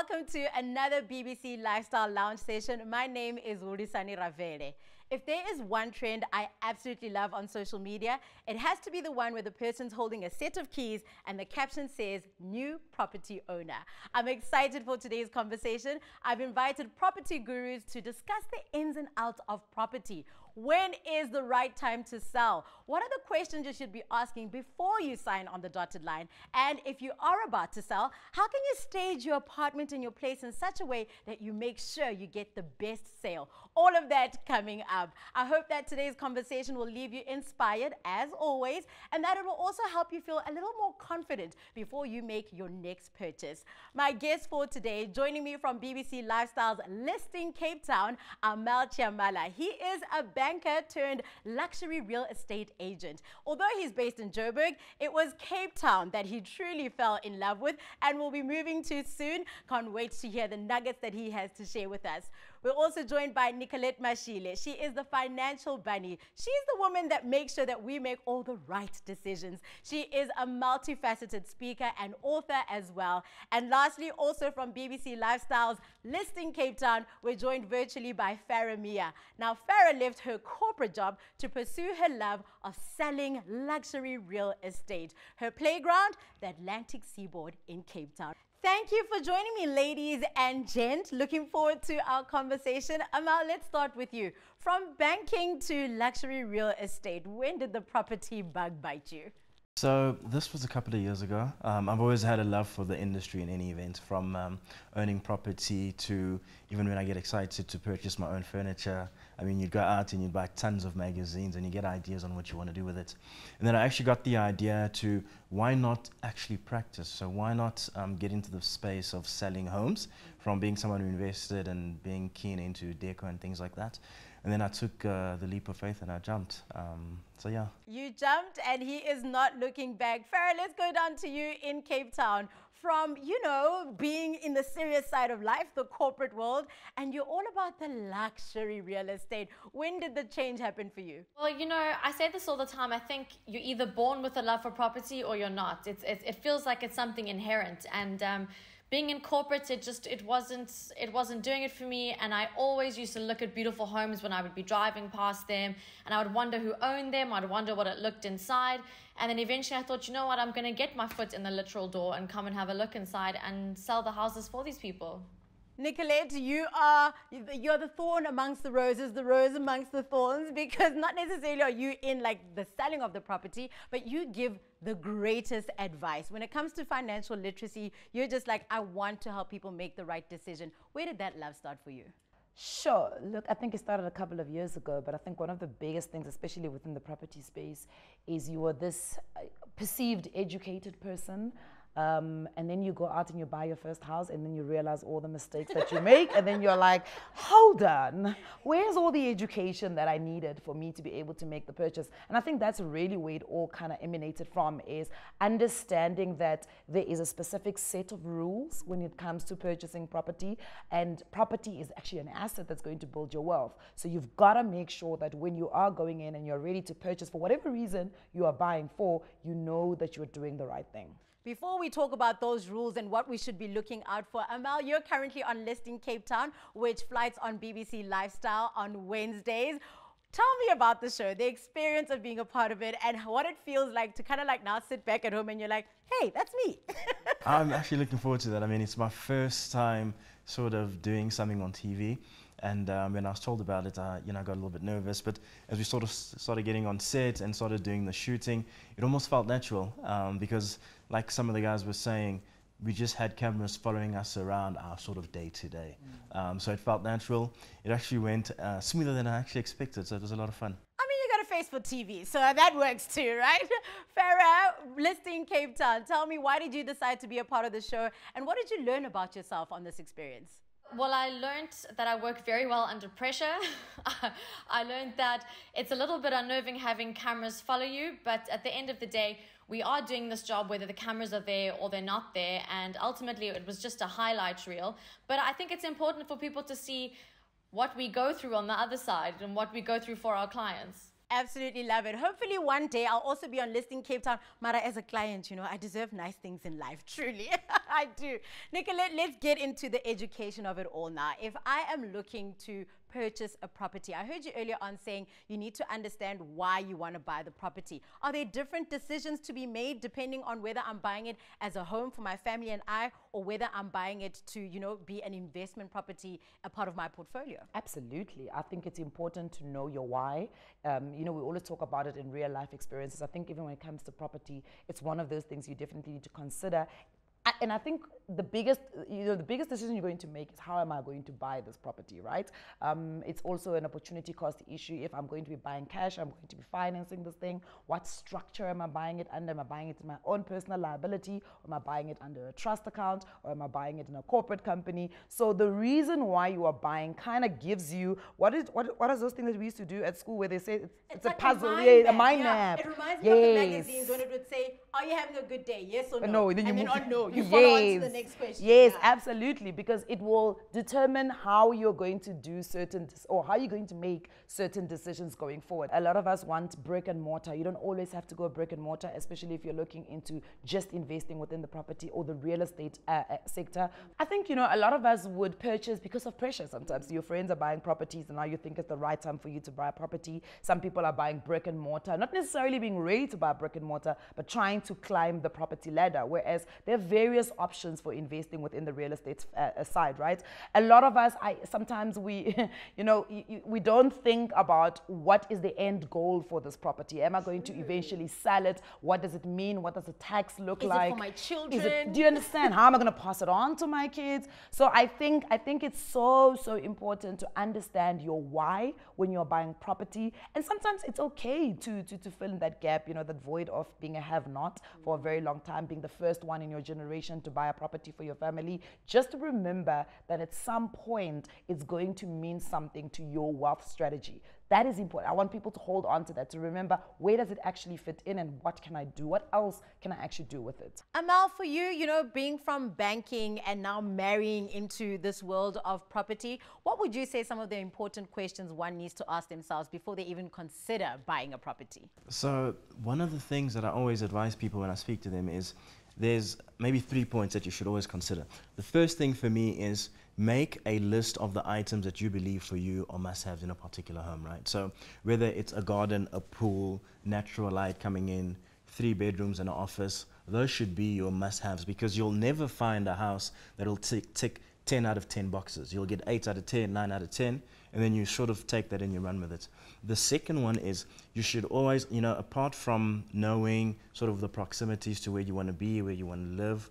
welcome to another BBC Lifestyle Lounge session. My name is Hulisani Ravele. If there is one trend I absolutely love on social media, it has to be the one where the person's holding a set of keys and the caption says, new property owner. I'm excited for today's conversation. I've invited property gurus to discuss the ins and outs of property. When is the right time to sell? What are the questions you should be asking before you sign on the dotted line? And if you are about to sell, how can you stage your apartment and your place in such a way that you make sure you get the best sale? All of that coming up. I hope that today's conversation will leave you inspired, as always, and that it will also help you feel a little more confident before you make your next purchase. My guest for today, joining me from BBC Lifestyle's listing Cape Town, Armel Ciamala. He is a banker turned luxury real estate agent. Although he's based in Joburg, it was Cape Town that he truly fell in love with and will be moving to soon. Can't wait to hear the nuggets that he has to share with us. We're also joined by Nicolette Mashile. She is the financial bunny. She's the woman that makes sure that we make all the right decisions. She is a multifaceted speaker and author as well. And lastly, also from BBC Lifestyle's listing Cape Town, we're joined virtually by Farrah Mia. Now, Farrah left her corporate job to pursue her love of selling luxury real estate. Her playground, the Atlantic Seaboard in Cape Town. Thank you for joining me, ladies and gents. Looking forward to our conversation. Armel, let's start with you. From banking to luxury real estate, when did the property bug bite you? So this was a couple of years ago. I've always had a love for the industry in any event, from owning property to even when I get excited to purchase my own furniture. I mean, you'd go out and you'd buy tons of magazines and you get ideas on what you want to do with it. And then I actually got the idea to why not actually practice? So why not get into the space of selling homes, from being someone who invested and being keen into deco and things like that. And then I took the leap of faith and I jumped. So yeah. You jumped and he is not looking back. Farrah, let's go down to you in Cape Town. From, you know, being in the serious side of life, the corporate world, and you're all about the luxury real estate. When did the change happen for you? Well, you know, I say this all the time. I think you're either born with a love for property or you're not. It feels like it's something inherent. And being in corporate, it wasn't doing it for me. And I always used to look at beautiful homes when I would be driving past them, and I would wonder who owned them. I'd wonder what it looked inside. And then eventually I thought, you know what, I'm going to get my foot in the literal door and come and have a look inside and sell the houses for these people. Nicolette, you're the thorn amongst the rose amongst the thorns, because not necessarily are you in like the selling of the property, but you give the greatest advice. When it comes to financial literacy, you're just like, I want to help people make the right decision. Where did that love start for you? Sure. Look, I think it started a couple of years ago, but I think one of the biggest things, especially within the property space, is you are this perceived educated person. And then you go out and you buy your first house, and then you realize all the mistakes that you make, and then you're like, hold on, where's all the education that I needed for me to be able to make the purchase? And I think that's really where it all kind of emanated from, is understanding that there is a specific set of rules when it comes to purchasing property, and property is actually an asset that's going to build your wealth. So you've got to make sure that when you are going in and you're ready to purchase for whatever reason you are buying for, you know that you're doing the right thing. Before we talk about those rules and what we should be looking out for, Armel, you're currently on Listing Cape Town, which flights on BBC Lifestyle on Wednesdays. Tell me about the show, the experience of being a part of it, and what it feels like to kind of like now sit back at home and you're like, hey, that's me. I'm actually looking forward to that. I mean, it's my first time sort of doing something on TV. And when I was told about it, I got a little bit nervous. But as we sort of started getting on set and started doing the shooting, it almost felt natural, because like some of the guys were saying, we just had cameras following us around our sort of day-to-day. So it felt natural. It actually went smoother than I actually expected, so it was a lot of fun. I mean, you got a face for TV, so that works too, right? Farrah, Listing Cape Town, tell me, why did you decide to be a part of the show, and what did you learn about yourself on this experience? Well, I learned that I work very well under pressure. I learned that it's a little bit unnerving having cameras follow you, but at the end of the day, we are doing this job whether the cameras are there or they're not there, and ultimately it was just a highlight reel. But I think it's important for people to see what we go through on the other side and what we go through for our clients. Absolutely love it. Hopefully one day I'll also be on Listing Cape Town. Mara, as a client, you know, I deserve nice things in life, truly. I do. Nicolette, let's get into the education of it all now. If I am looking to purchase a property, I heard you earlier on saying you need to understand why you want to buy the property. Are there different decisions to be made depending on whether I'm buying it as a home for my family and I, or whether I'm buying it to, you know, be an investment property, a part of my portfolio? Absolutely. I think it's important to know your why. You know, we always talk about it in real life experiences. I think even when it comes to property, it's one of those things you definitely need to consider. And I think the biggest decision you're going to make is, how am I going to buy this property, right? It's also an opportunity cost issue. If I'm going to be buying cash, I'm going to be financing this thing. What structure am I buying it under? Am I buying it in my own personal liability? Or am I buying it under a trust account? Or am I buying it in a corporate company? So the reason why you are buying kind of gives you, what are those things that we used to do at school where they say it's like a puzzle, a mind map. It reminds me of the magazines when it would say, are you having a good day? Yes or no? No, then and then no. You follow on to the next question. Yes, absolutely, because it will determine how you're going to do or how you're going to make certain decisions going forward. A lot of us want brick and mortar. You don't always have to go brick and mortar, especially if you're looking into just investing within the property or the real estate sector. I think, you know, a lot of us would purchase because of pressure sometimes. Your friends are buying properties and now you think it's the right time for you to buy a property. Some people are buying brick and mortar, not necessarily being ready to buy brick and mortar, but trying to climb the property ladder, whereas there are various options for investing within the real estate side, right? A lot of us, sometimes we, you know, we don't think about what is the end goal for this property. Am I going to eventually sell it? What does it mean? What does the tax look like? Is it for my children? Do you understand? How am I going to pass it on to my kids? So I think it's so important to understand your why when you're buying property. And sometimes it's okay to fill in that gap, you know, that void of being a have-not for a very long time, being the first one in your generation to buy a property for your family. Just remember that at some point it's going to mean something to your wealth strategy. That is important. I want people to hold on to that, to remember, where does it actually fit in and what can I do? What else can I actually do with it? Armel, for you, you know, being from banking and now marrying into this world of property, what would you say some of the important questions one needs to ask themselves before they even consider buying a property? So one of the things that I always advise people when I speak to them is there's maybe 3 points that you should always consider. The first thing for me is make a list of the items that you believe for you are must-haves in a particular home, right? So whether it's a garden, a pool, natural light coming in, 3 bedrooms and an office, those should be your must-haves, because you'll never find a house that'll tick 10 out of 10 boxes. You'll get 8 out of 10, 9 out of 10, and then you sort of take that and you run with it. The second one is you should always, you know, apart from knowing sort of the proximities to where you want to be, where you want to live,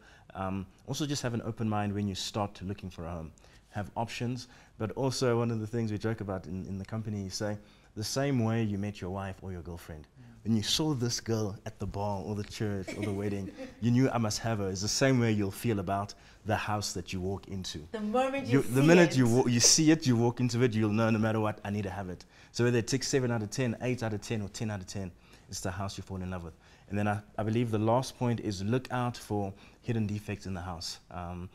also just have an open mind when you start looking for a home. Have options, but also one of the things we joke about in the company, you say, the same way you met your wife or your girlfriend. When you saw this girl at the bar or the church or the wedding, you knew I must have her. It's the same way you'll feel about the house that you walk into. The moment you see it, you walk into it, you'll know no matter what, I need to have it. So whether it takes 7 out of 10, 8 out of 10, or 10 out of 10, it's the house you fall in love with. And then I believe the last point is look out for hidden defects in the house. And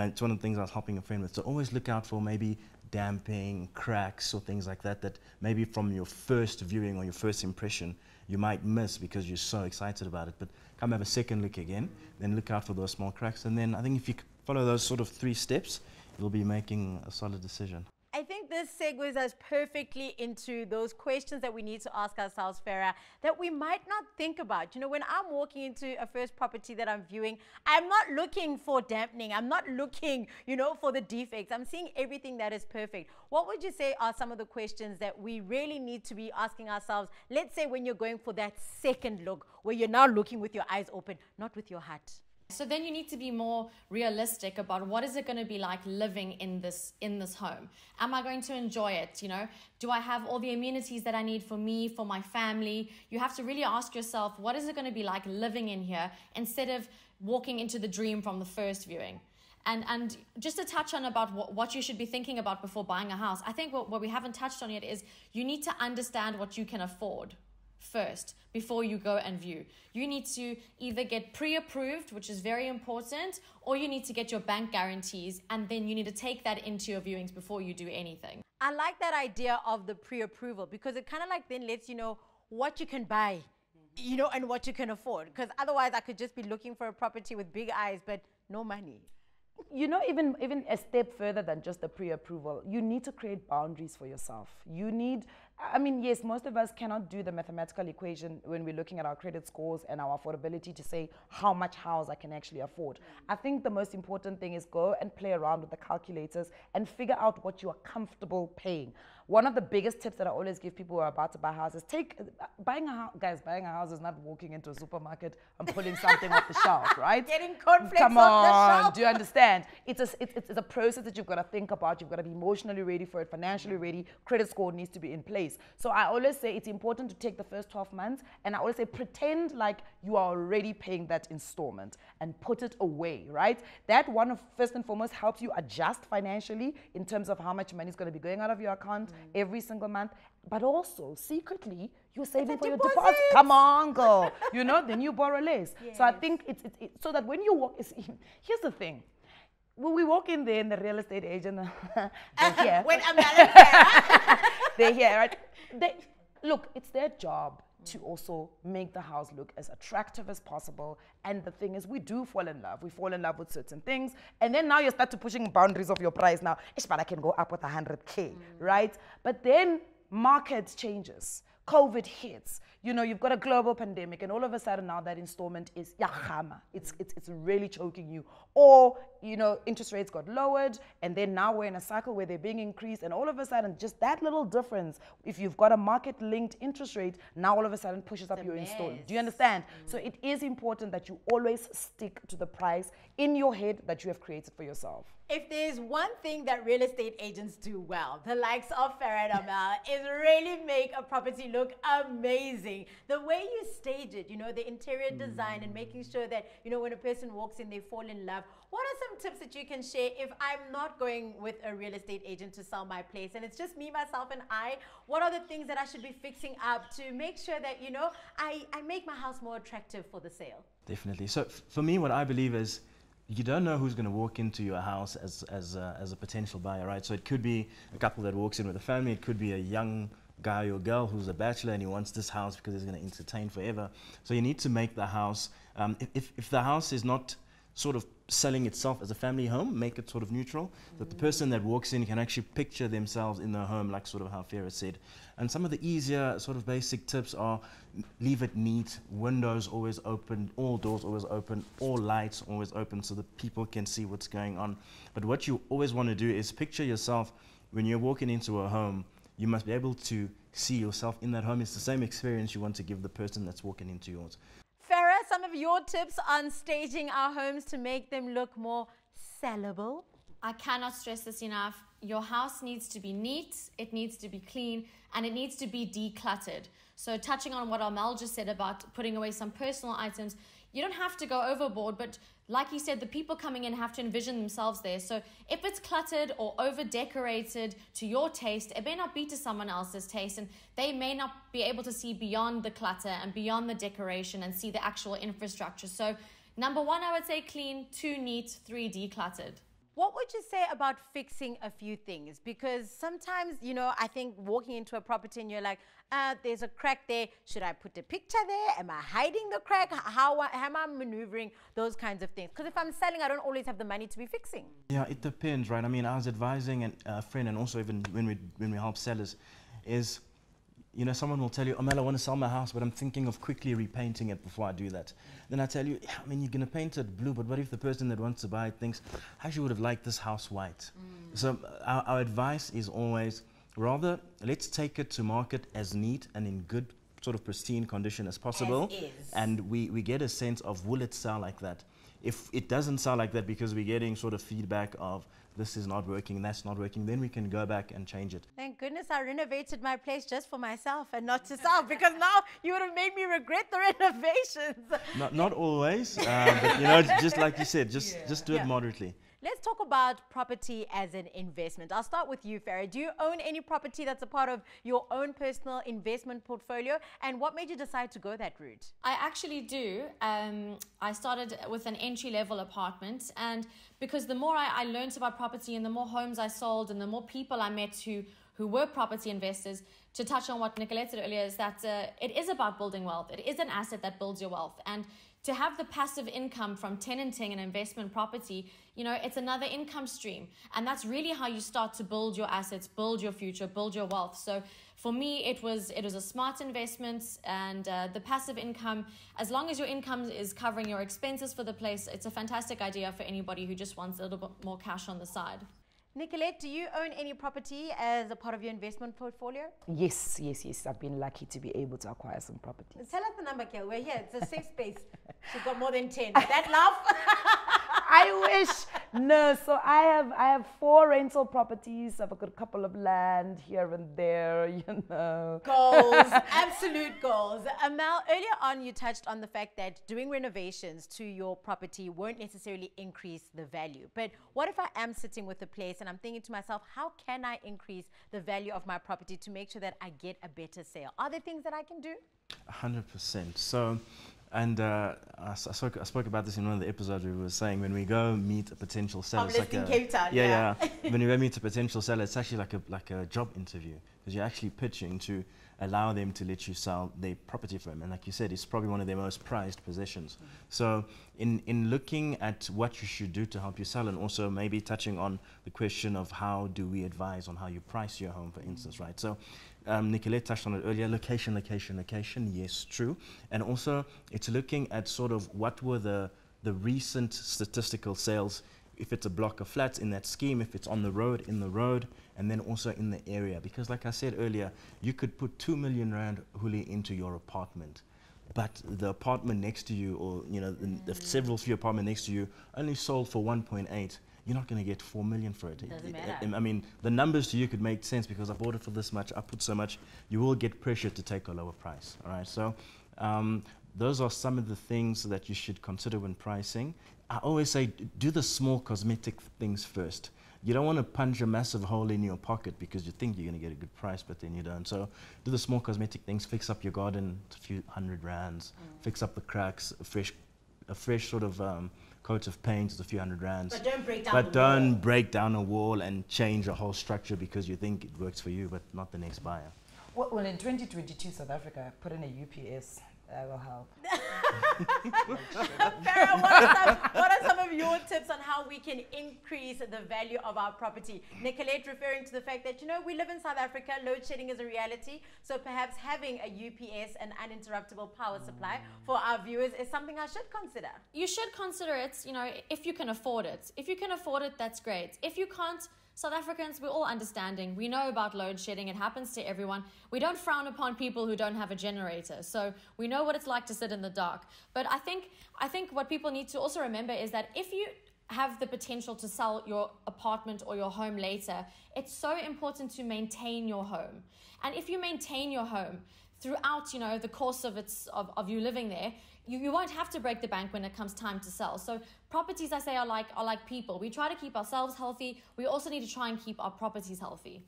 it's one of the things I was helping a friend with. So always look out for maybe damping, cracks, or things like that, that maybe from your first viewing or your first impression, you might miss because you're so excited about it. But come have a second look again, then look out for those small cracks. And then I think if you follow those sort of 3 steps, you'll be making a solid decision. I think this segues us perfectly into those questions that we need to ask ourselves, Farrah, that we might not think about. You know, when I'm walking into a first property that I'm viewing, I'm not looking for dampening. I'm not looking, you know, for the defects. I'm seeing everything that is perfect. What would you say are some of the questions that we really need to be asking ourselves? Let's say when you're going for that second look, where you're now looking with your eyes open, not with your heart. So then you need to be more realistic about what is it going to be like living in this home. Am I going to enjoy it? You know, do I have all the amenities that I need for me, for my family? You have to really ask yourself, what is it going to be like living in here, instead of walking into the dream from the first viewing? And just to touch on about what you should be thinking about before buying a house, I think what we haven't touched on yet is you need to understand what you can afford first before you go and view. You need to either get pre-approved, which is very important, or you need to get your bank guarantees, and then you need to take that into your viewings before you do anything. I like that idea of the pre-approval, because it kind of like then lets you know what you can buy, you know, and what you can afford. Because otherwise I could just be looking for a property with big eyes, but no money. You know, even a step further than just the pre-approval, you need to create boundaries for yourself. You need, I mean, yes, most of us cannot do the mathematical equation when we're looking at our credit scores and our affordability to say how much house I can actually afford. I think the most important thing is go and play around with the calculators and figure out what you are comfortable paying. One of the biggest tips that I always give people who are about to buy houses, buying a house is not walking into a supermarket and pulling something off the shelf, right? Getting cornflakes Come off the on, shelf. do you understand? It's a process that you've got to think about. You've got to be emotionally ready for it, financially ready. Credit score needs to be in place. So I always say it's important to take the first 12 months, and I always say pretend like you are already paying that installment and put it away, right? That one, first and foremost, helps you adjust financially in terms of how much money is going to be going out of your account every single month, but also secretly you're saving for your deposit. Come on, girl. You know, then you borrow less. Yes. So I think it's so that when you walk, here's the thing. When we walk in there and the real estate agent, they're here. When I'm they're here, right? Look, it's their job to also make the house look as attractive as possible. And the thing is, we do fall in love. We fall in love with certain things. And then now you start to pushing boundaries of your price now. But I can go up with 100K, right? But then market changes. COVID hits. You know, you've got a global pandemic, and all of a sudden now that installment is yahama. It's really choking you. Or, you know, interest rates got lowered, and then now we're in a cycle where they're being increased, and all of a sudden, just that little difference, if you've got a market-linked interest rate, now all of a sudden pushes up your installment. Do you understand? So it is important that you always stick to the price in your head that you have created for yourself. If there's one thing that real estate agents do well, the likes of Farrah Mia, is really make a property look amazing. The way you stage it, you know, the interior design and making sure that, you know, when a person walks in, they fall in love. What are some tips that you can share if I'm not going with a real estate agent to sell my place and it's just me, myself, and I? What are the things that I should be fixing up to make sure that, you know, I make my house more attractive for the sale? Definitely. So for me, what I believe is, you don't know who's going to walk into your house as a potential buyer, right? So it could be a couple that walks in with a family. It could be a young guy or girl who's a bachelor and he wants this house because he's going to entertain forever. So you need to make the house, if the house is not sort of selling itself as a family home, make it sort of neutral, that the person that walks in can actually picture themselves in their home, like sort of how Farrah said. And some of the easier sort of basic tips are leave it neat, windows always open, all doors always open, all lights always open so that people can see what's going on. But what you always want to do is picture yourself when you're walking into a home. You must be able to see yourself in that home. It's the same experience you want to give the person that's walking into yours. Farrah, some of your tips on staging our homes to make them look more sellable? I cannot stress this enough. Your house needs to be neat, it needs to be clean, and it needs to be decluttered. So touching on what Armel just said about putting away some personal items, you don't have to go overboard, but like he said, the people coming in have to envision themselves there. So if it's cluttered or over-decorated to your taste, it may not be to someone else's taste, and they may not be able to see beyond the clutter and beyond the decoration and see the actual infrastructure. So number one, I would say clean, 2 neat, 3 decluttered. What would you say about fixing a few things? Because sometimes, you know, I think walking into a property and you're like, there's a crack there. Should I put a picture there? Am I hiding the crack? How am I maneuvering those kinds of things? Because if I'm selling, I don't always have the money to be fixing. Yeah, it depends, right? I mean, I was advising a friend, and also even when we help sellers, is, you know, someone will tell you, Armel, I want to sell my house, but I'm thinking of quickly repainting it before I do that. Then I tell you, yeah, I mean, you're going to paint it blue, but what if the person that wants to buy it thinks, I actually would have liked this house white? So our advice is always, rather, let's take it to market as neat and in good sort of pristine condition as possible. As is. And we get a sense of, will it sell like that? If it doesn't sell like that because we're getting sort of feedback of, this is not working, that's not working, then we can go back and change it. Thank goodness I renovated my place just for myself and not to sell, because now you would have made me regret the renovations. Not always, but you know, just like you said, just do it moderately. Let's talk about property as an investment. I'll start with you, Farrah. Do you own any property that's a part of your own personal investment portfolio? And what made you decide to go that route? I actually do. I started with an entry-level apartment, and because the more I learned about property and the more homes I sold and the more people I met who who were property investors, to touch on what Nicolette said earlier, is that it is about building wealth. It is an asset that builds your wealth. And to have the passive income from tenanting an investment property, it's another income stream. And that's really how you start to build your assets, build your future, build your wealth. So for me, it was a smart investment, and the passive income, as long as your income is covering your expenses for the place, it's a fantastic idea for anybody who just wants a little bit more cash on the side. Nicolette, do you own any property as a part of your investment portfolio? Yes. I've been lucky to be able to acquire some properties. Tell us the number, Kel. We're here. It's a safe space. She's got more than 10. That laugh? I wish. No, so I have 4 rental properties. I've got a couple of land here and there, Goals, absolute goals. Amal, earlier on you touched on the fact that doing renovations to your property won't necessarily increase the value. But what if I am sitting with a place and I'm thinking to myself, how can I increase the value of my property to make sure that I get a better sale? Are there things that I can do? 100%. So, and I spoke about this in one of the episodes. We were saying when we go meet a potential seller, I'm listing Cape Town. Yeah. When we go meet a potential seller, it's actually like a job interview, because you're actually pitching to allow them to let you sell their property for them. And like you said, it's probably one of their most prized possessions. Mm-hmm. So in looking at what you should do to help you sell, and also maybe touching on the question of how do we advise on how you price your home, for instance, right? So Nicolette touched on it earlier, location, yes, true. And also it's looking at sort of what were the recent statistical sales, if it's a block of flats in that scheme, if it's on the road, in the road, and then also in the area. Because like I said earlier, you could put 2 million rand, Huli, into your apartment, but the apartment next to you, or the several few apartments next to you, only sold for 1.8. You're not going to get 4 million for it. Doesn't matter. I mean, the numbers to you could make sense because I bought it for this much, I put so much. You will get pressure to take a lower price. All right. So those are some of the things that you should consider when pricing. I always say, do the small cosmetic things first. You don't want to punch a massive hole in your pocket because you think you're going to get a good price, but then you don't. So do the small cosmetic things. Fix up your garden, it's a few hundred rands. Fix up the cracks, a fresh sort of coat of paint is a few hundred rands. But don't break down a wall and change a whole structure because you think it works for you, but not the next buyer. Well, in 2022, South Africa put in a UPS. That will help. Farrah, what are some of your tips on how we can increase the value of our property? Nicolette referring to the fact that, we live in South Africa, load shedding is a reality, so perhaps having a UPS, an uninterruptible power supply, for our viewers is something I should consider. You should consider it, if you can afford it. If you can afford it, that's great. If you can't, South Africans, we're all understanding. We know about load shedding. It happens to everyone. We don't frown upon people who don't have a generator. So we know what it's like to sit in the dark. But I think what people need to also remember is that if you have the potential to sell your apartment or your home later, it's so important to maintain your home. And if you maintain your home throughout, the course of you living there, you won't have to break the bank when it comes time to sell. So properties, I say, are like people. We try to keep ourselves healthy. We also need to try and keep our properties healthy.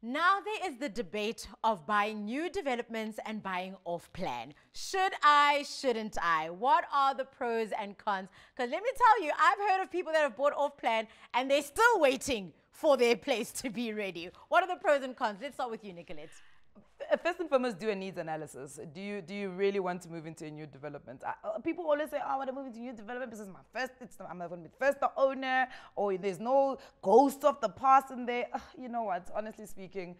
Now there is the debate of buying new developments and buying off plan. Should I, shouldn't I? What are the pros and cons? Because let me tell you, I've heard of people that have bought off plan and they're still waiting for their place to be ready. What are the pros and cons? Let's start with you, Nicolette. First and foremost, do a needs analysis. Do you really want to move into a new development? People always say, I want to move into a new development because I'm going to be first the owner, or there's no ghost of the past in there. You know what? Honestly speaking,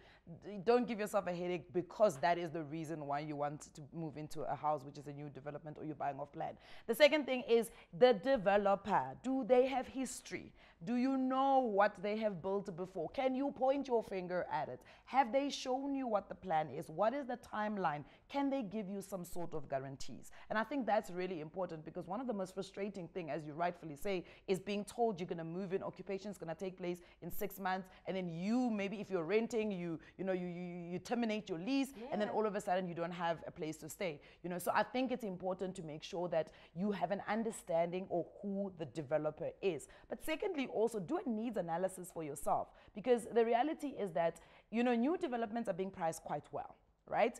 don't give yourself a headache because that is the reason why you want to move into a house which is a new development or you're buying off plan. The second thing is the developer. Do they have history? Do you know what they have built before? Can you point your finger at it? Have they shown you what the plan is? What is the timeline? Can they give you some sort of guarantees? And I think that's really important because one of the most frustrating things, as you rightfully say, is being told you're going to move in, occupation is going to take place in 6 months, and then maybe if you're renting, you terminate your lease, and then all of a sudden you don't have a place to stay. So I think it's important to make sure that you have an understanding of who the developer is. But secondly, also do a needs analysis for yourself, because the reality is that new developments are being priced quite well. right?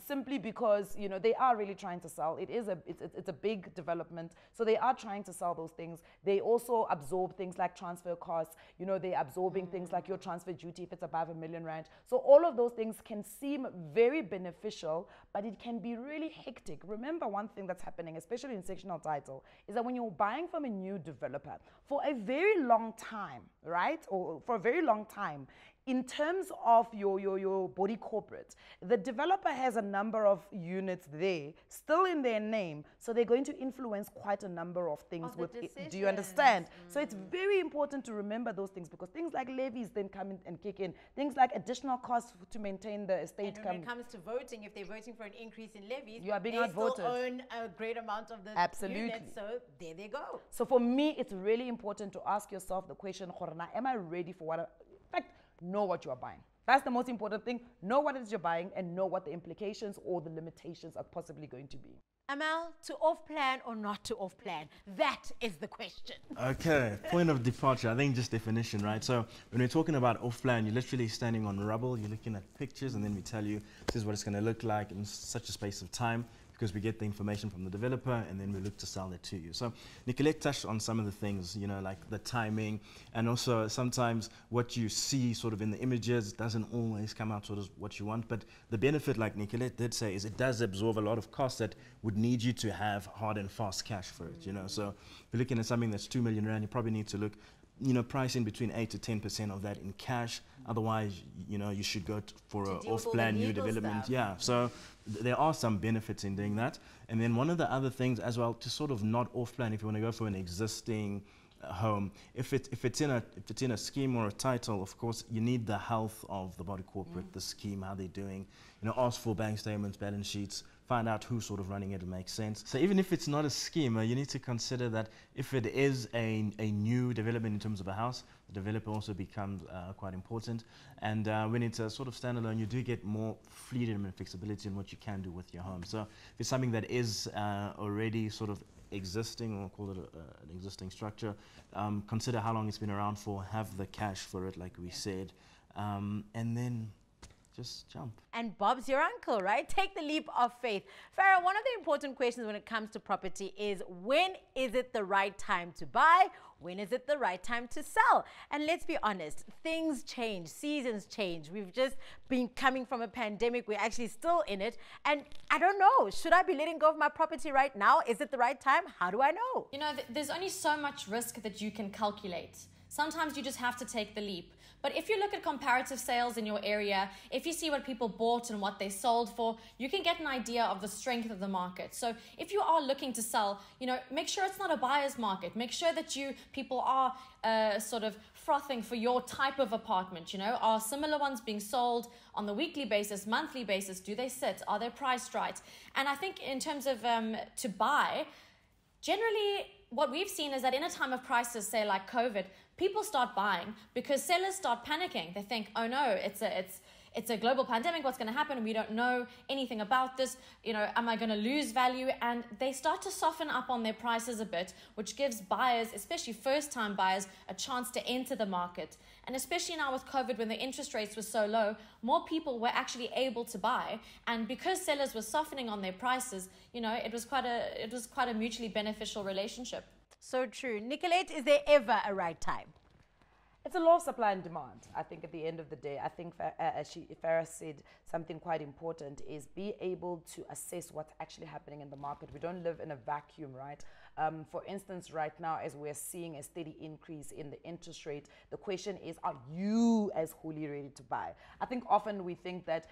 Simply because, you know, they are really trying to sell. It's a big development. So they are trying to sell those things. They also absorb things like transfer costs. You know, they're absorbing things like your transfer duty if it's above R1,000,000. So all of those things can seem very beneficial, but it can be really hectic. Remember one thing that's happening, especially in sectional title, is that when you're buying from a new developer, for a very long time, right? Or for a very long time, in terms of your body corporate, the developer has a number of units there still in their name, so they're going to influence quite a number of things with it. Do you understand? So it's very important to remember those things, because things like levies then come in and kick in, things like additional costs to maintain the estate. And when it comes to voting, if they're voting for an increase in levies, you are being they outvoted. still own a great amount of the units, so there they go. So for me, it's really important to ask yourself the question, am I ready for what in fact, know what you are buying. That's the most important thing. Know what it is you're buying and know what the implications or the limitations are possibly going to be. Armel, to off-plan or not to off-plan? That is the question. Okay, point of departure, I think just definition, right? So when we're talking about off-plan, you're literally standing on rubble, you're looking at pictures, and then we tell you this is what it's going to look like in such a space of time, because we get the information from the developer and then we look to sell it to you. So Nicolette touched on some of the things, you know, like the timing, and also sometimes what you see sort of in the images doesn't always come out sort of what you want. But the benefit, like Nicolette did say, is it does absorb a lot of costs that would need you to have hard and fast cash for it, you know. So if you're looking at something that's 2 million rand, you probably need to look, you know, pricing between 8 to 10% of that in cash. Otherwise, you know, you should go for an off-plan new development. Yeah, so there are some benefits in doing that. And then one of the other things as well, to sort of not off-plan, if you want to go for an existing home, if it's in a scheme or a title, of course, you need the health of the body corporate, the scheme, how they're doing. You know, ask for bank statements, balance sheets, find out who's sort of running it, makes sense. So even if it's not a scheme, you need to consider that if it is a new development in terms of a house, the developer also becomes quite important. And when it's a sort of standalone, you do get more freedom and flexibility in what you can do with your home. So if it's something that is already sort of existing, or call it an existing structure, consider how long it's been around for, have the cash for it, like we said, and then just jump. And Bob's your uncle, right? Take the leap of faith. Farrah, one of the important questions when it comes to property is, when is it the right time to buy? When is it the right time to sell? And let's be honest, things change, seasons change. We've just been coming from a pandemic. We're actually still in it. And I don't know, should I be letting go of my property right now? Is it the right time? How do I know? You know, there's only so much risk that you can calculate. Sometimes you just have to take the leap. But if you look at comparative sales in your area, if you see what people bought and what they sold for, you can get an idea of the strength of the market. So if you are looking to sell, you know, make sure it's not a buyer's market. Make sure that people are sort of frothing for your type of apartment. You know, are similar ones being sold on the weekly basis, monthly basis? Do they sit? Are they priced right? And I think in terms of to buy, generally, what we've seen is that in a time of crisis, say like COVID, people start buying because sellers start panicking. They think, oh no, it's a global pandemic. What's going to happen? We don't know anything about this. You know, am I going to lose value? And they start to soften up on their prices a bit, which gives buyers, especially first-time buyers, a chance to enter the market. And especially now with COVID, when the interest rates were so low, more people were actually able to buy. And because sellers were softening on their prices, you know, it was quite a mutually beneficial relationship. So true. Nicolette, is there ever a right time? It's a law of supply and demand. I think at the end of the day, I think as Farrah said, something quite important is be able to assess what's actually happening in the market. We don't live in a vacuum, right? For instance, right now, as we're seeing a steady increase in the interest rate, the question is, are you as Huli ready to buy? I think often we think that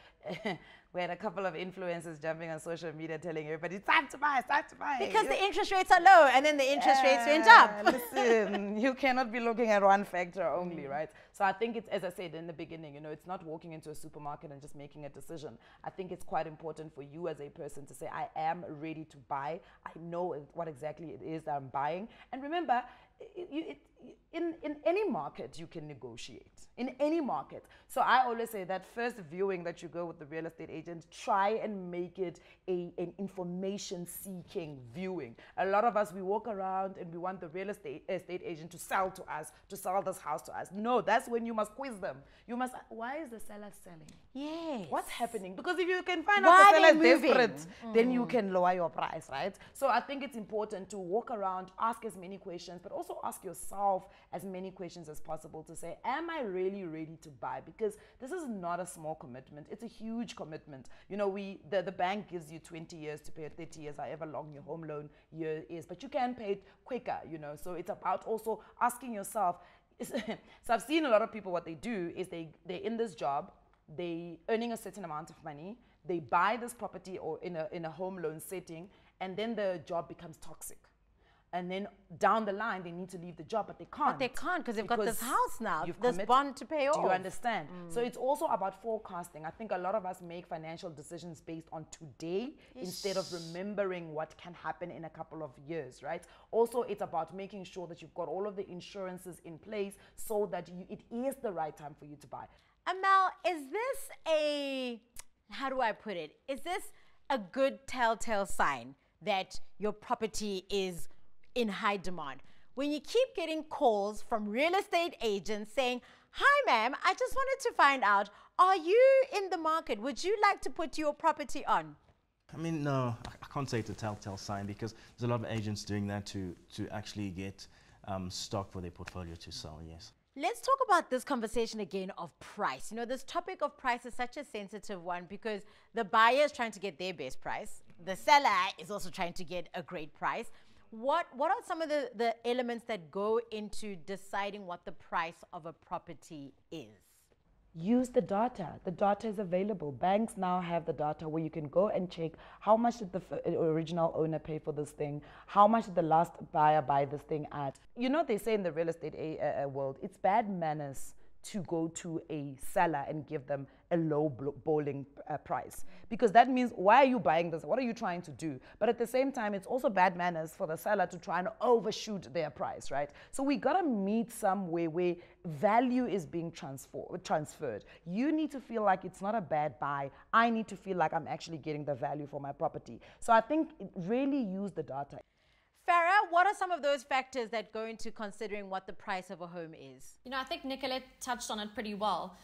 we had a couple of influencers jumping on social media telling everybody, it's time to buy, it's time to buy. Because the interest rates are low, and then the interest rates went up. Listen, you cannot be looking at one factor only, right? So I think it's, as I said in the beginning, you know, it's not walking into a supermarket and just making a decision. I think it's quite important for you as a person to say, I am ready to buy. I know what exactly it is that I'm buying. And remember, in any market you can negotiate. In any market. So I always say that first viewing that you go with the real estate agent, try and make it an information-seeking viewing. A lot of us, we walk around and we want the real estate agent to sell to us, to sell this house to us. No, that's when you must quiz them. You must, why is the seller selling? Yes. What's happening? Because if you can find out the seller is desperate, then you can lower your price, right? So I think it's important to walk around, ask as many questions, but also ask yourself as many questions as possible to say, am I really ready to buy? Because this is not a small commitment. It's a huge commitment. You know, the bank gives you 20 years to pay, 30 years, however long your home loan year is, but you can pay it quicker, you know. So it's about also asking yourself. So I've seen a lot of people, what they do is they're in this job, they earning a certain amount of money, they buy this property or in a home loan setting, and then the job becomes toxic. And then down the line, they need to leave the job, but they can't. But they can't because they've got this house now, this committed. bond to pay off. Do you understand? So it's also about forecasting. I think a lot of us make financial decisions based on today instead of remembering what can happen in a couple of years, right? Also, it's about making sure that you've got all of the insurances in place so that it is the right time for you to buy. Armel, is this how do I put it? Is this a good telltale sign that your property is in high demand? When you keep getting calls from real estate agents saying, hi ma'am, I just wanted to find out, are you in the market? Would you like to put your property on? I mean, no, I can't say it's a telltale sign because there's a lot of agents doing that to actually get stock for their portfolio to sell, yes. Let's talk about this conversation again of price. You know, this topic of price is such a sensitive one because the buyer is trying to get their best price. The seller is also trying to get a great price. What are some of the elements that go into deciding what the price of a property is? Use the data. The data is available. Banks now have the data where you can go and check how much did the original owner pay for this thing, how much did the last buyer buy this thing at. You know, they say in the real estate world, it's bad manners to go to a seller and give them a low bowling price, because that means, why are you buying this? What are you trying to do? But at the same time, it's also bad manners for the seller to try and overshoot their price, right? So we gotta meet somewhere where value is being transferred. You need to feel like it's not a bad buy. I need to feel like I'm actually getting the value for my property. So I think really use the data. Farrah, what are some of those factors that go into considering what the price of a home is? You know, I think Nicolette touched on it pretty well.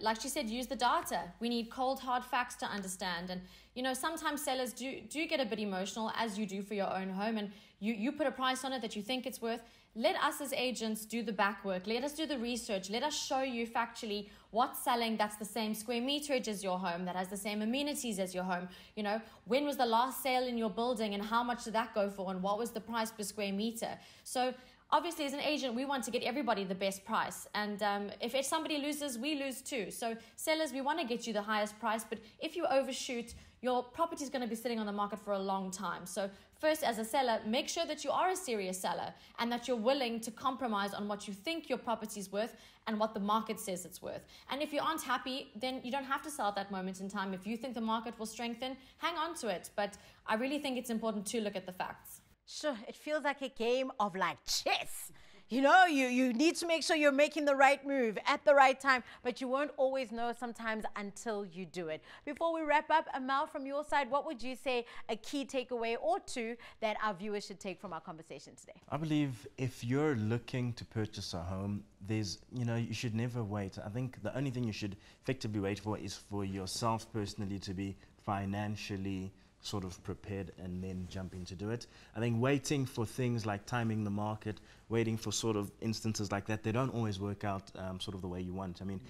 Like she said, use the data. We need cold, hard facts to understand. And, you know, sometimes sellers do get a bit emotional, as you do for your own home, and you put a price on it that you think it's worth. Let us as agents do the back work. Let us do the research. Let us show you factually what's selling that's the same square meterage as your home, that has the same amenities as your home. You know, when was the last sale in your building and how much did that go for and what was the price per square meter? So obviously, as an agent, we want to get everybody the best price. And if somebody loses, we lose too. So sellers, we want to get you the highest price. But if you overshoot, your property is going to be sitting on the market for a long time. So first, as a seller, make sure that you are a serious seller and that you're willing to compromise on what you think your property is worth and what the market says it's worth. And if you aren't happy, then you don't have to sell at that moment in time. If you think the market will strengthen, hang on to it. But I really think it's important to look at the facts. Sure, it feels like a game of like chess. You know, you need to make sure you're making the right move at the right time, but you won't always know sometimes until you do it. Before we wrap up, Armel, from your side, what would you say a key takeaway or two that our viewers should take from our conversation today? I believe if you're looking to purchase a home, you should never wait. I think the only thing you should effectively wait for is for yourself personally to be financially sort of prepared and then jump in to do it. I think waiting for things like timing the market, waiting for sort of instances like that, they don't always work out sort of the way you want. I mean,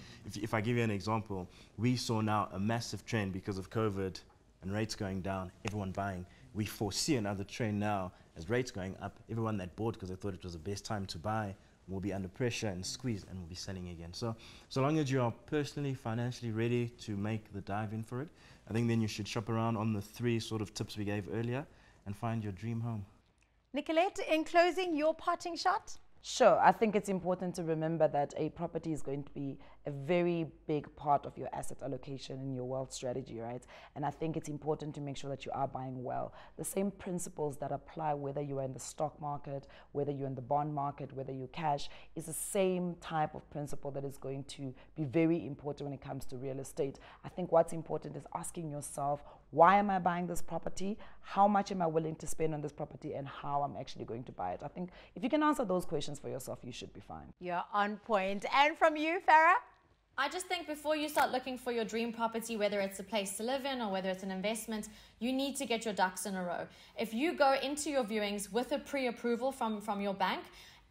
if I give you an example, we saw now a massive trend because of COVID and rates going down, everyone buying. We foresee another trend now as rates going up. Everyone that bought because they thought it was the best time to buy will be under pressure and squeezed and will be selling again. So long as you are personally, financially ready to make the dive in for it, I think then you should shop around on the 3 sort of tips we gave earlier and find your dream home. Nicolette, in closing, your parting shot? Sure, I think it's important to remember that a property is going to be a very big part of your asset allocation in your wealth strategy, right? And I think it's important to make sure that you are buying well. The same principles that apply whether you are in the stock market, whether you're in the bond market, whether you cash, is the same type of principle that is going to be very important when it comes to real estate. I think what's important is asking yourself, why am I buying this property? How much am I willing to spend on this property, and how I'm actually going to buy it? I think if you can answer those questions for yourself, you should be fine. You're on point. And from you, Farrah? I just think before you start looking for your dream property, whether it's a place to live in or whether it's an investment, you need to get your ducks in a row. If you go into your viewings with a pre-approval from your bank,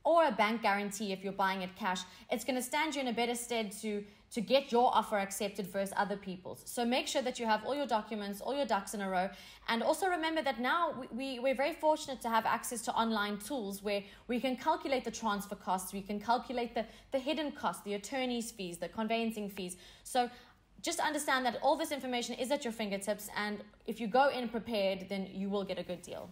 or a bank guarantee if you're buying it cash, it's going to stand you in a better stead to get your offer accepted versus other people's. So make sure that you have all your documents, all your ducks in a row. And also remember that now we're very fortunate to have access to online tools where we can calculate the transfer costs, we can calculate the hidden costs, the attorney's fees, the conveyancing fees. So just understand that all this information is at your fingertips, and if you go in prepared, then you will get a good deal.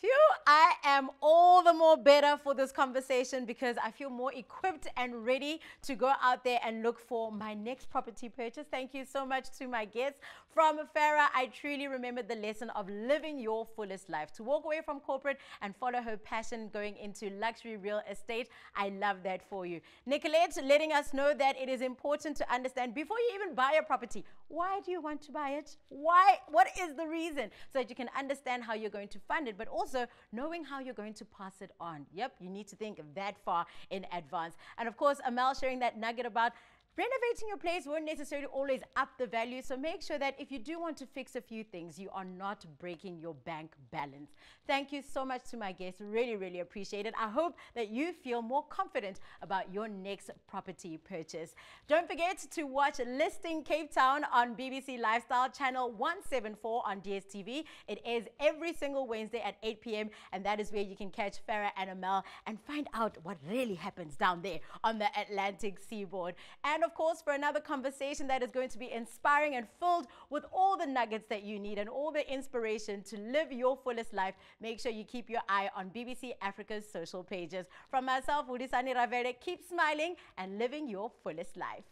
Phew, I am all the more better for this conversation because I feel more equipped and ready to go out there and look for my next property purchase. Thank you so much to my guests. From Farrah, I truly remembered the lesson of living your fullest life, to walk away from corporate and follow her passion going into luxury real estate. I love that for you. Nicolette letting us know that it is important to understand before you even buy a property, why do you want to buy it? Why? What is the reason? So that you can understand how you're going to fund it, but also knowing how you're going to pass it on. Yep, you need to think that far in advance. And of course, Armel sharing that nugget about renovating your place won't necessarily always up the value, so make sure that if you do want to fix a few things, you are not breaking your bank balance. Thank you so much to my guests. Really, really appreciate it. I hope that you feel more confident about your next property purchase. Don't forget to watch Listing Cape Town on BBC Lifestyle Channel 174 on DSTV. It is every single Wednesday at 8 p.m. and that is where you can catch Farrah and Armel and find out what really happens down there on the Atlantic seaboard. And of course, for another conversation that is going to be inspiring and filled with all the nuggets that you need and all the inspiration to live your fullest life, make sure you keep your eye on BBC Africa's social pages. From myself, Hulisani Ravele, keep smiling and living your fullest life.